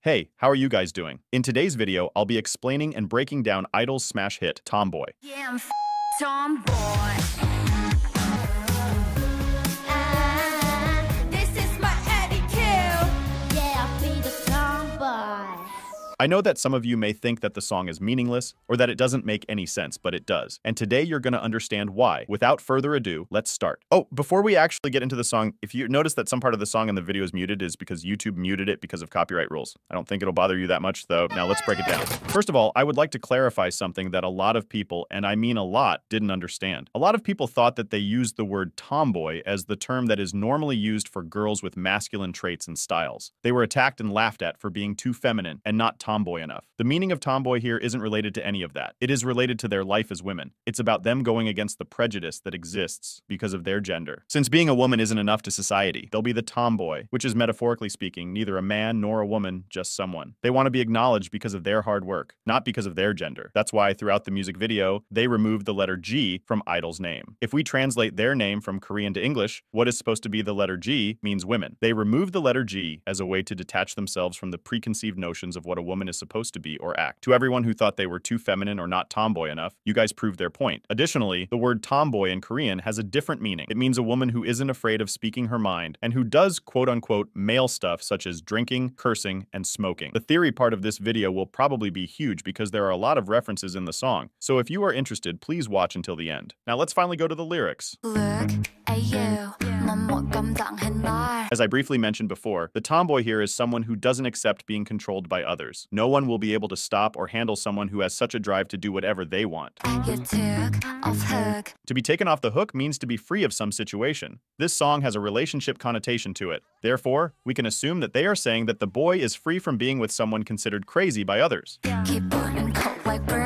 Hey, how are you guys doing? In today's video, I'll be explaining and breaking down I-DLE's smash hit, Tomboy. Yeah, I'm tomboy. This is my attitude. Yeah, I'll be the tomboy. I know that some of you may think that the song is meaningless or that it doesn't make any sense, but it does. And today you're going to understand why. Without further ado, let's start. Oh, before we actually get into the song, if you notice that some part of the song in the video is muted, is because YouTube muted it because of copyright rules. I don't think it'll bother you that much though. Now let's break it down. First of all, I would like to clarify something that a lot of people, and I mean a lot, didn't understand. A lot of people thought that they used the word tomboy as the term that is normally used for girls with masculine traits and styles. They were attacked and laughed at for being too feminine and not tomboy enough. The meaning of tomboy here isn't related to any of that. It is related to their life as women. It's about them going against the prejudice that exists because of their gender. Since being a woman isn't enough to society, they'll be the tomboy, which is metaphorically speaking, neither a man nor a woman, just someone. They want to be acknowledged because of their hard work, not because of their gender. That's why throughout the music video, they removed the letter G from I-DLE's name. If we translate their name from Korean to English, what is supposed to be the letter G means women. They removed the letter G as a way to detach themselves from the preconceived notions of what a woman is supposed to be or act. To everyone who thought they were too feminine or not tomboy enough, you guys proved their point. Additionally, the word tomboy in Korean has a different meaning. It means a woman who isn't afraid of speaking her mind and who does quote-unquote male stuff such as drinking, cursing, and smoking. The theory part of this video will probably be huge because there are a lot of references in the song, so if you are interested, please watch until the end. Now let's finally go to the lyrics. Look at you. As I briefly mentioned before, the tomboy here is someone who doesn't accept being controlled by others. No one will be able to stop or handle someone who has such a drive to do whatever they want. You took off hook. To be taken off the hook means to be free of some situation. This song has a relationship connotation to it. Therefore, we can assume that they are saying that the boy is free from being with someone considered crazy by others. Keep burning cold like brew.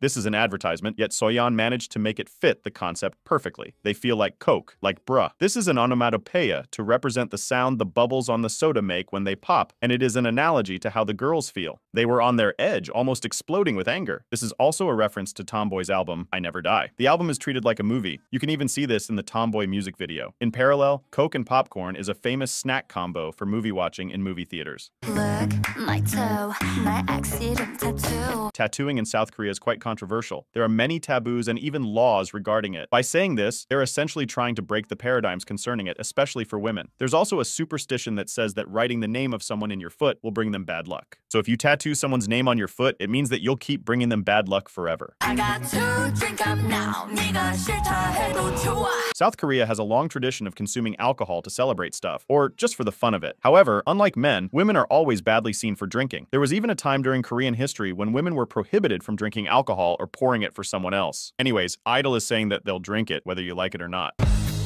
This is an advertisement, yet Soyeon managed to make it fit the concept perfectly. They feel like Coke, like bruh. This is an onomatopoeia to represent the sound the bubbles on the soda make when they pop, and it is an analogy to how the girls feel. They were on their edge, almost exploding with anger. This is also a reference to Tomboy's album, I Never Die. The album is treated like a movie. You can even see this in the Tomboy music video. In parallel, Coke and popcorn is a famous snack combo for movie watching in movie theaters. Look, my toe, my accident tattoo. Tattooing in South Korea is quite controversial. There are many taboos and even laws regarding it. By saying this, they're essentially trying to break the paradigms concerning it, especially for women. There's also a superstition that says that writing the name of someone in your foot will bring them bad luck. So if you tattoo someone's name on your foot, it means that you'll keep bringing them bad luck forever. I got to drink up now. 네가 싫다 해도 좋아. South Korea has a long tradition of consuming alcohol to celebrate stuff, or just for the fun of it. However, unlike men, women are always badly seen for drinking. There was even a time during Korean history when women were prohibited from drinking alcohol or pouring it for someone else. Anyways, I-DLE is saying that they'll drink it whether you like it or not.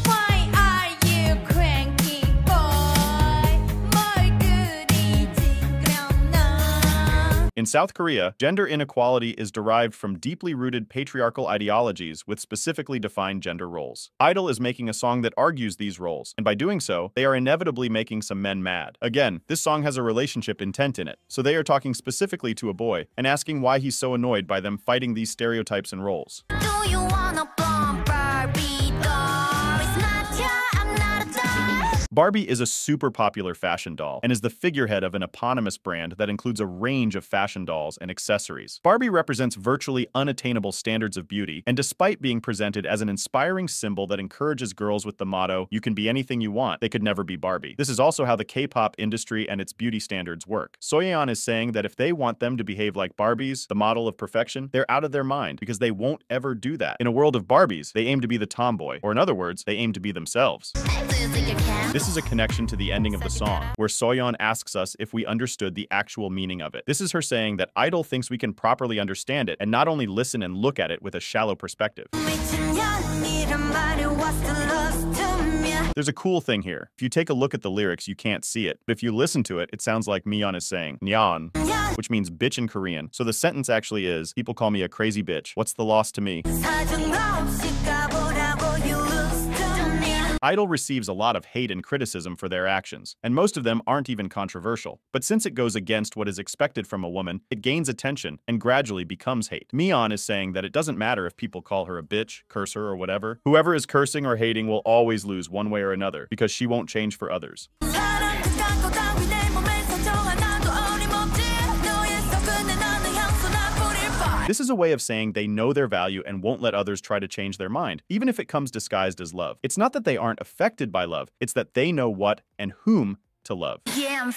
Why are you cranky boy? 뭘 그리지 그렸나? In South Korea, gender inequality is derived from deeply rooted patriarchal ideologies with specifically defined gender roles. I-DLE is making a song that argues these roles, and by doing so, they are inevitably making some men mad. Again, this song has a relationship intent in it, so they are talking specifically to a boy and asking why he's so annoyed by them fighting these stereotypes and roles. Do you wanna bomb Barbie doll? It's not ya, I'm not a doll. Barbie is a super popular fashion doll and is the figurehead of an eponymous brand that includes a range of fashion dolls and accessories. Barbie represents virtually unattainable standards of beauty, and despite being presented as an inspiring symbol that encourages girls with the motto, "You can be anything you want," they could never be Barbie. This is also how the K-pop industry and its beauty standards work. Soyeon is saying that if they want them to behave like Barbies, the model of perfection, they're out of their mind because they won't ever do that. In a world of Barbies, they aim to be the tomboy, or in other words, they aim to be themselves. Do you think you can? This is a connection to the ending of the song, where Soyeon asks us if we understood the actual meaning of it. This is her saying that I-DLE thinks we can properly understand it and not only listen and look at it with a shallow perspective. There's a cool thing here. If you take a look at the lyrics, you can't see it. But if you listen to it, it sounds like miyeon is saying "nyan," which means bitch in Korean. So the sentence actually is, people call me a crazy bitch. What's the loss to me? I-DLE receives a lot of hate and criticism for their actions, and most of them aren't even controversial. But since it goes against what is expected from a woman, it gains attention and gradually becomes hate. Miyeon is saying that it doesn't matter if people call her a bitch, curse her, or whatever. Whoever is cursing or hating will always lose one way or another, because she won't change for others. This is a way of saying they know their value and won't let others try to change their mind, even if it comes disguised as love. It's not that they aren't affected by love, it's that they know what and whom to love. Yeah, I'm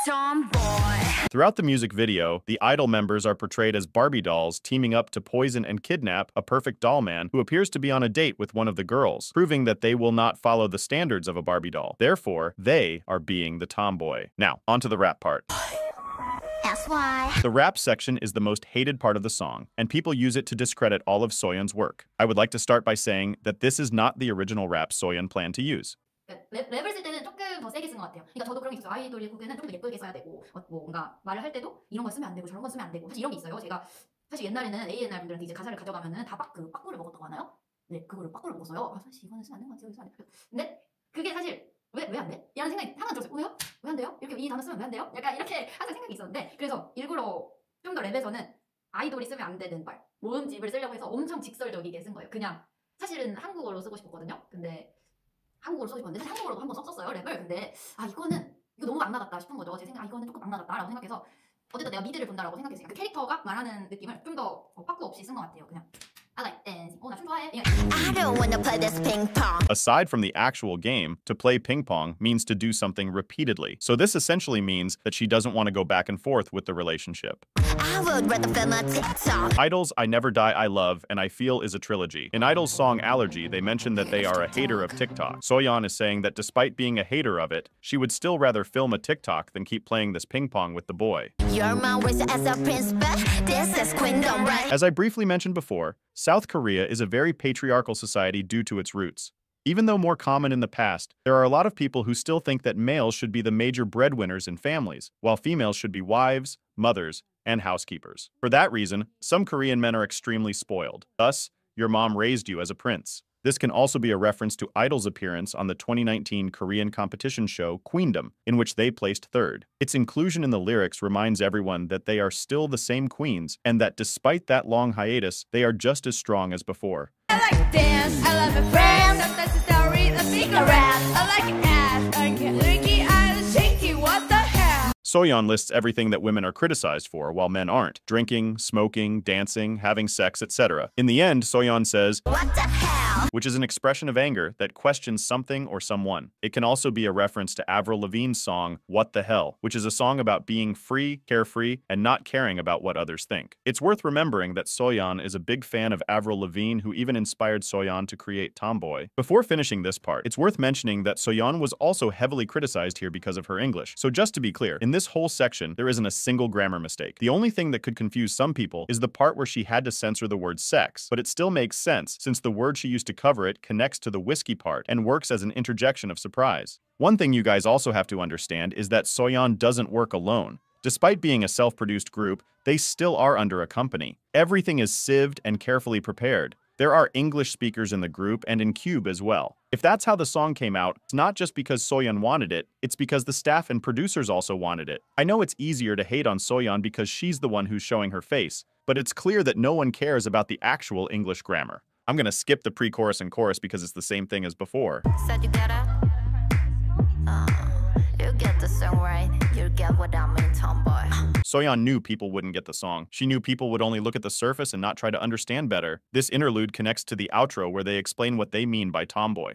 tomboy. Throughout the music video, the I-DLE members are portrayed as Barbie dolls teaming up to poison and kidnap a perfect doll man who appears to be on a date with one of the girls, proving that they will not follow the standards of a Barbie doll. Therefore, they are being the tomboy. Now, onto the rap part. That's why. The rap section is the most hated part of the song, and people use it to discredit all of Soyeon's work. I would like to start by saying that this is not the original rap Soyeon planned to use. 랩을 쓸 때는 조금 더 세게 쓴 것 같아요. 그러니까 저도 그런 게 있어요. 아이돌 곡에는 좀 더 예쁘게 써야 되고, 뭐 뭔가 말을 할 때도 이런 거 쓰면 안 되고 저런 거 쓰면 안 되고 사실 이런 게 있어요. 제가 사실 옛날에는 A&R 분들한테 이제 가사를 가져가면은 다 빠꾸를 먹었다고 하나요? 네, 그거를 빠꾸를 먹었어요. 아, 사실 이거는 쓰면 안 되는 것 같아요. 쓰면 안 돼요. 근데 그게 사실 왜 안 돼? 이라는 생각이 항상 들었어요. 왜요? 왜 안 돼요? 이렇게 이 단어 쓰면 왜 안 돼요? 약간 이렇게 항상 생각이 있었는데 그래서 일부러 좀 더 랩에서는 아이돌이 쓰면 안 되는 말, 모음집을 쓰려고 해서 엄청 직설적이게 쓴 거예요. 그냥 사실은 한국어로 쓰고 싶었거든요. 근데 한국어로 쓰고 싶었는데 사실 한국어로도 한번 썼었어요 랩을. 근데 이거 너무 막 나갔다 싶은 거죠. 제 생각 이거는 조금 막 나갔다라고 생각해서 어쨌든 내가 미드를 본다라고 생각했으니까 그 캐릭터가 말하는 느낌을 좀 더 빠꾸 없이 쓴 것 같아요. 그냥 I like dancing. 나 춤 좋아해. I don't wanna play this ping pong. Aside from the actual game, to play ping pong means to do something repeatedly. So this essentially means that she doesn't want to go back and forth with the relationship. I would rather film a TikTok. I-DLE's I Never Die I Love and I Feel is a trilogy. In I-DLE's song Allergy, they mention that they are a hater of TikTok. Soyeon is saying that despite being a hater of it, she would still rather film a TikTok than keep playing this ping pong with the boy. Your mom raised as a prince, but this is queendom, right? As I briefly mentioned before, South Korea is a very patriarchal society due to its roots. Even though more common in the past, there are a lot of people who still think that males should be the major breadwinners in families, while females should be wives, mothers, and housekeepers. For that reason, some Korean men are extremely spoiled. Thus, your mom raised you as a prince. This can also be a reference to I-DLE's appearance on the 2019 Korean competition show Queendom, in which they placed third. Its inclusion in the lyrics reminds everyone that they are still the same queens, and that despite that long hiatus, they are just as strong as before. I like dance, I love my friends. Sometimes the story, a cigarette. I like ass, I get licky, I shaky, what the hell? Soyeon lists everything that women are criticized for, while men aren't. Drinking, smoking, dancing, having sex, etc. In the end, Soyeon says, What the hell? which is an expression of anger that questions something or someone. It can also be a reference to Avril Lavigne's song, What the Hell, which is a song about being free, carefree, and not caring about what others think. It's worth remembering that Soyeon is a big fan of Avril Lavigne, who even inspired Soyeon to create Tomboy. Before finishing this part, it's worth mentioning that Soyeon was also heavily criticized here because of her English. So just to be clear, in this whole section, there isn't a single grammar mistake. The only thing that could confuse some people is the part where she had to censor the word sex, but it still makes sense since the word she used to cover it connects to the whiskey part and works as an interjection of surprise. One thing you guys also have to understand is that Soyeon doesn't work alone. Despite being a self-produced group, they still are under a company. Everything is sieved and carefully prepared. There are English speakers in the group and in Cube as well. If that's how the song came out, it's not just because Soyeon wanted it, it's because the staff and producers also wanted it. I know it's easier to hate on Soyeon because she's the one who's showing her face, but it's clear that no one cares about the actual English grammar. I'm gonna skip the pre-chorus and chorus because it's the same thing as before. Said you get it? You get the song right. You get what I mean, tomboy. Soyeon knew people wouldn't get the song. She knew people would only look at the surface and not try to understand better. This interlude connects to the outro where they explain what they mean by tomboy.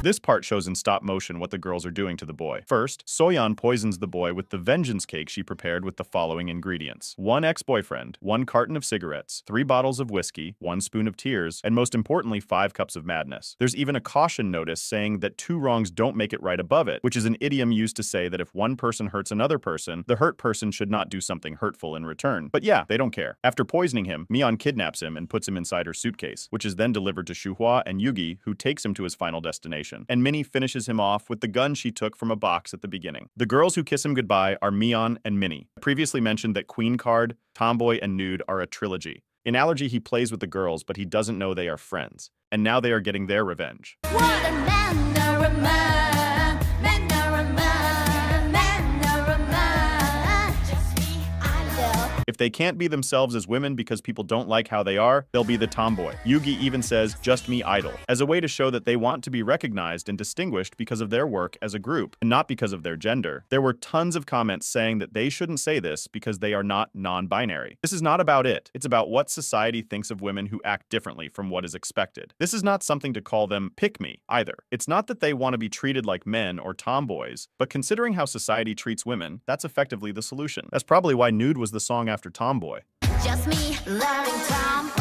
This part shows in stop motion what the girls are doing to the boy. First, Soyeon poisons the boy with the vengeance cake she prepared with the following ingredients: 1 ex-boyfriend, 1 carton of cigarettes, 3 bottles of whiskey, 1 spoon of tears, and most importantly, 5 cups of madness. There's even a caution notice saying that 2 wrongs don't make it right above it, which is an idiom used to say that if one person hurts another person, the hurt person should not do something hurtful in return. But yeah, they don't care. After poisoning him, Miyeon kidnaps him and puts him inside her suitcase, which is then delivered to Shuhua and Yuqi, who takes him to his final destination. And Minnie finishes him off with the gun she took from a box at the beginning. The girls who kiss him goodbye are Miyeon and Minnie. I previously mentioned that Queen Card, Tomboy, and Nude are a trilogy. In Allergy, he plays with the girls, but he doesn't know they are friends. And now they are getting their revenge. If they can't be themselves as women because people don't like how they are, they'll be the tomboy. Yuqi even says, "Just me idol," as a way to show that they want to be recognized and distinguished because of their work as a group, and not because of their gender. There were tons of comments saying that they shouldn't say this because they are not non-binary. This is not about it. It's about what society thinks of women who act differently from what is expected. This is not something to call them pick me either. It's not that they want to be treated like men or tomboys, but considering how society treats women, that's effectively the solution. That's probably why Nude was the song after Tomboy. Just me loving tomboy.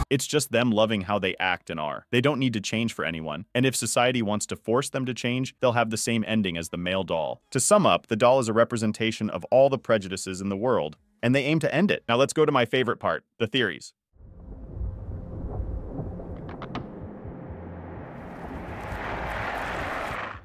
It's just them loving how they act and are. They don't need to change for anyone, and if society wants to force them to change, they'll have the same ending as the male doll. To sum up, the doll is a representation of all the prejudices in the world, and they aim to end it. Now let's go to my favorite part, the theories.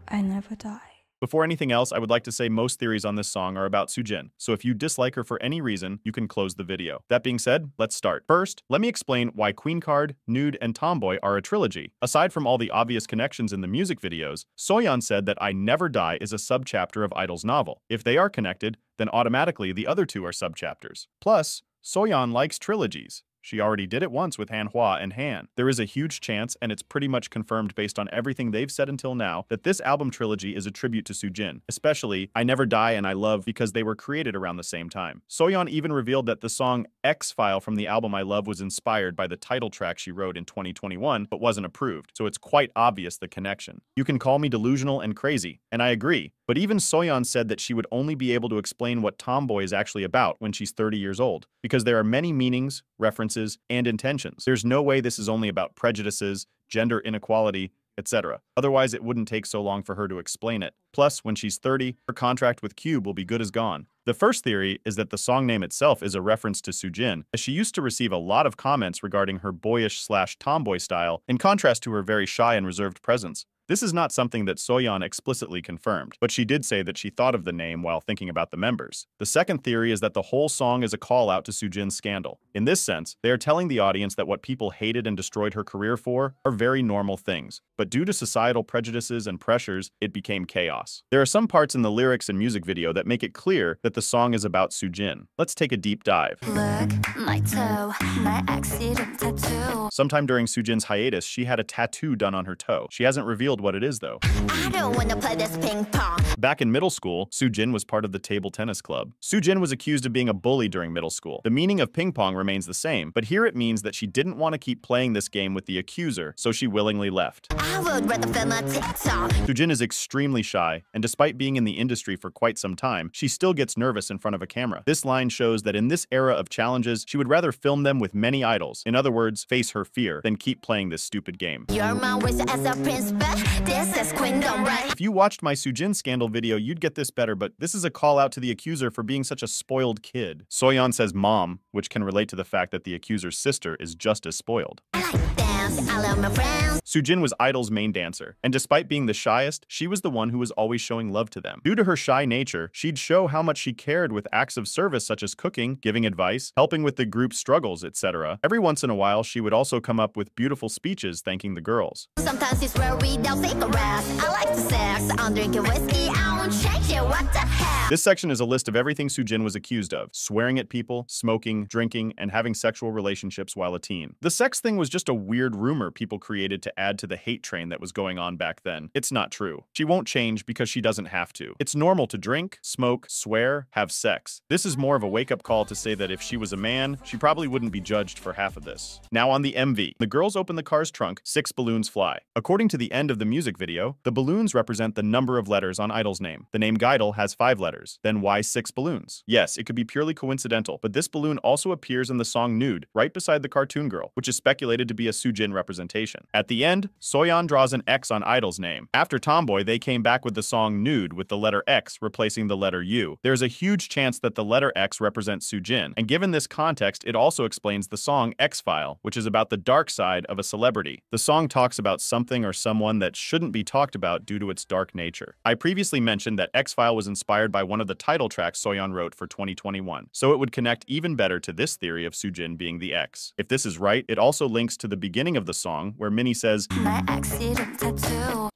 I never die. Before anything else, I would like to say most theories on this song are about Soojin, so if you dislike her for any reason, you can close the video. That being said, let's start. First, let me explain why Queen Card, Nude, and Tomboy are a trilogy. Aside from all the obvious connections in the music videos, Soyeon said that I Never Die is a subchapter of I-DLE's novel. If they are connected, then automatically the other two are subchapters. Plus, Soyeon likes trilogies. She already did it once with Hanhwa and Han. There is a huge chance, and it's pretty much confirmed based on everything they've said until now, that this album trilogy is a tribute to Soojin, especially I Never Die and I Love because they were created around the same time. Soyeon even revealed that the song X-File from the album I Love was inspired by the title track she wrote in 2021, but wasn't approved, so it's quite obvious the connection. You can call me delusional and crazy, and I agree, but even Soyeon said that she would only be able to explain what Tomboy is actually about when she's 30 years old, because there are many meanings, references, and intentions. There's no way this is only about prejudices, gender inequality, etc. Otherwise, it wouldn't take so long for her to explain it. Plus, when she's 30, her contract with Cube will be good as gone. The first theory is that the song name itself is a reference to Soojin, as she used to receive a lot of comments regarding her boyish/tomboy style, in contrast to her very shy and reserved presence. This is not something that Soyeon explicitly confirmed, but she did say that she thought of the name while thinking about the members. The second theory is that the whole song is a call-out to Soojin's scandal. In this sense, they are telling the audience that what people hated and destroyed her career for are very normal things, but due to societal prejudices and pressures, it became chaos. There are some parts in the lyrics and music video that make it clear that the song is about Soojin. Let's take a deep dive. Look, my toe, my accident tattoo. Sometime during Soojin's hiatus, she had a tattoo done on her toe. She hasn't revealed what it is, though. I don't wanna play this ping pong. Back in middle school, Soojin was part of the table tennis club. Soojin was accused of being a bully during middle school. The meaning of ping pong remains the same, but here it means that she didn't want to keep playing this game with the accuser, so she willingly left. I would rather film a TikTok. Soojin is extremely shy, and despite being in the industry for quite some time, she still gets nervous in front of a camera. This line shows that in this era of challenges, she would rather film them with many idols. In other words, face her fear, than keep playing this stupid game. Your mom was as a prince, but this is queendom, right? If you watched my Soojin scandal video, you'd get this better, but this is a call out to the accuser for being such a spoiled kid. Soyeon says mom, which can relate to the fact that the accuser's sister is just as spoiled. I like dance, I love my friends. Soojin was I-DLE's main dancer, and despite being the shyest, she was the one who was always showing love to them. Due to her shy nature, she'd show how much she cared with acts of service such as cooking, giving advice, helping with the group's struggles, etc. Every once in a while, she would also come up with beautiful speeches thanking the girls. Sometimes it's where we don't take a rest. I like to sex, I'm drinking whiskey, I won't change it, what the hell? This section is a list of everything Soojin was accused of: swearing at people, smoking, drinking, and having sexual relationships while a teen. The sex thing was just a weird rumor people created to add to the hate train that was going on back then. It's not true. She won't change because she doesn't have to. It's normal to drink, smoke, swear, have sex. This is more of a wake-up call to say that if she was a man, she probably wouldn't be judged for half of this. Now on the MV. The girls open the car's trunk, 6 balloons fly. According to the end of the music video, the balloons represent the number of letters on I-DLE's name. The name gidle has 5 letters. Then why 6 balloons? Yes, it could be purely coincidental, but this balloon also appears in the song Nude, right beside the cartoon girl, which is speculated to be a Soojin representation. At the end, Soyeon draws an X on I-DLE's name. After Tomboy, they came back with the song Nude with the letter X replacing the letter U. There's a huge chance that the letter X represents Soojin, and given this context, it also explains the song X-File, which is about the dark side of a celebrity. The song talks about something or someone that shouldn't be talked about due to its dark nature. I previously mentioned that X-File was inspired by one of the title tracks Soyeon wrote for 2021. So it would connect even better to this theory of soojin being the X. If this is right, it also links to the beginning of the song where Minnie says,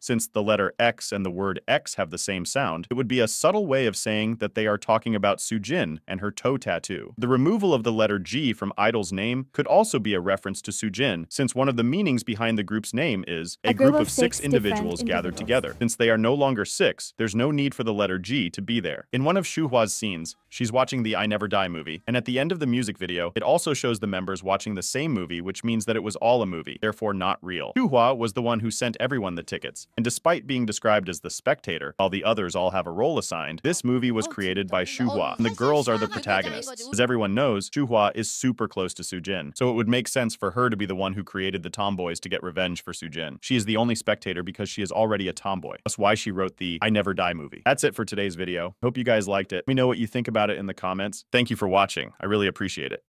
since the letter X and the word X have the same sound, it would be a subtle way of saying that they are talking about Soojin and her toe tattoo. The removal of the letter G from I-DLE's name could also be a reference to Soojin, since one of the meanings behind the group's name is a group of six individuals gathered together. Since they are no longer six, there's no need for the letter G to be there. In one of Shuhwa's scenes, she's watching the I Never Die movie, and at the end of the music video, it also shows the members watching the same movie, which means that it was all a movie, therefore not real. Shuhwa was the one who sent everyone the tickets, and despite being described as the spectator, while the others all have a role assigned, this movie was created by Shuhwa, and the girls are the protagonists. As everyone knows, Shuhwa is super close to Soojin, so it would make sense for her to be the one who created the tomboys to get revenge for Soojin. She is the only spectator because she is already a tomboy. That's why she wrote the I Never Die movie. That's it for today's video. Hope you guys liked it. Let me know what you think about it in the comments. Thank you for watching. I really appreciate it.